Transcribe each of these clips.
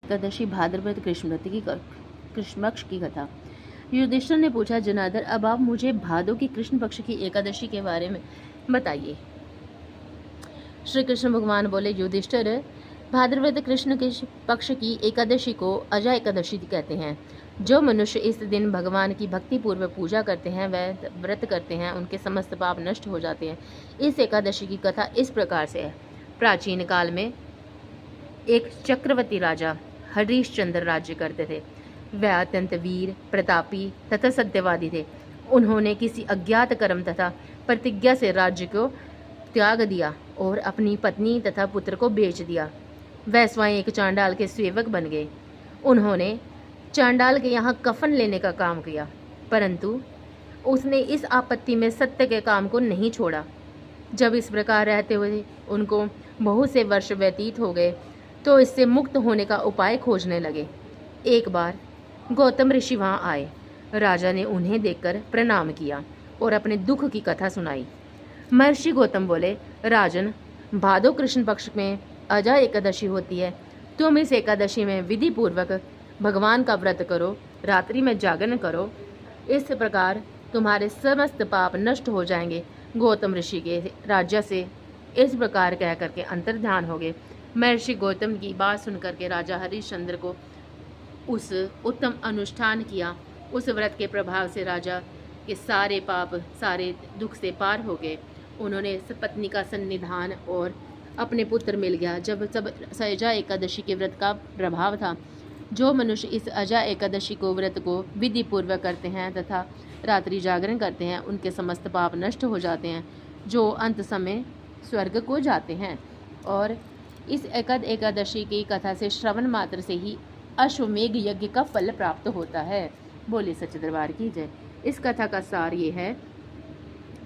एकादशी भाद्रपद कृष्ण पक्ष की कथा। युधिष्ठिर ने पूछा, जनार्दन, अब आप मुझे भादो की कृष्ण पक्ष की एकादशी के बारे में बताइए। श्री कृष्ण भगवान बोले, युधिष्ठिर, भाद्रपद कृष्ण के पक्ष की एकादशी को अजा एकादशी कहते हैं। जो मनुष्य इस दिन भगवान की भक्ति पूर्वक पूजा करते हैं, वह व्रत करते हैं, उनके समस्त पाप नष्ट हो जाते हैं। इस एकादशी की कथा इस प्रकार से है। प्राचीन काल में एक चक्रवर्ती राजा हरिश्चंद्र राज्य करते थे। वह अत्यंत वीर, प्रतापी तथा सत्यवादी थे। उन्होंने किसी अज्ञात कर्म तथा प्रतिज्ञा से राज्य को त्याग दिया और अपनी पत्नी तथा पुत्र को बेच दिया। वह स्वयं एक चांडाल के सेवक बन गए। उन्होंने चांडाल के यहाँ कफन लेने का काम किया, परंतु उसने इस आपत्ति में सत्य के काम को नहीं छोड़ा। जब इस प्रकार रहते हुए उनको बहुत से वर्ष व्यतीत हो गए तो इससे मुक्त होने का उपाय खोजने लगे। एक बार गौतम ऋषि वहाँ आए। राजा ने उन्हें देखकर प्रणाम किया और अपने दुख की कथा सुनाई। महर्षि गौतम बोले, राजन, भादो कृष्ण पक्ष में अजा एकादशी होती है। तुम इस एकादशी में विधि पूर्वक भगवान का व्रत करो, रात्रि में जागरण करो। इस प्रकार तुम्हारे समस्त पाप नष्ट हो जाएंगे। गौतम ऋषि के राज्य से इस प्रकार कह करके अंतर्ध्यान हो गए। महर्षि गौतम की बात सुनकर के राजा हरिश्चंद्र को उस उत्तम अनुष्ठान किया। उस व्रत के प्रभाव से राजा के सारे पाप, सारे दुख से पार हो गए। उन्होंने पत्नी का सन्निधान और अपने पुत्र मिल गया। जब सब अजा एकादशी के व्रत का प्रभाव था, जो मनुष्य इस अजा एकादशी को व्रत को विधि पूर्वक करते हैं तथा रात्रि जागरण करते हैं, उनके समस्त पाप नष्ट हो जाते हैं, जो अंत समय स्वर्ग को जाते हैं। और इस एकादशी की कथा से श्रवण मात्र से ही अश्वमेघ यज्ञ का फल प्राप्त होता है। बोले सच्चे दरबार की जय। इस कथा का सार ये है,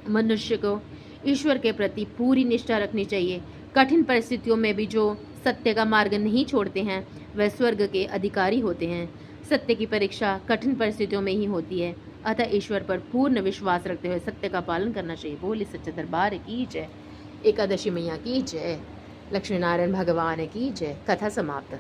मनुष्य को ईश्वर के प्रति पूरी निष्ठा रखनी चाहिए। कठिन परिस्थितियों में भी जो सत्य का मार्ग नहीं छोड़ते हैं, वह स्वर्ग के अधिकारी होते हैं। सत्य की परीक्षा कठिन परिस्थितियों में ही होती है, अतः ईश्वर पर पूर्ण विश्वास रखते हुए सत्य का पालन करना चाहिए। बोले सच्चे दरबार की जय। एकादशी मैया की जय। लक्ष्मी नारायण भगवान की जय। कथा समाप्त।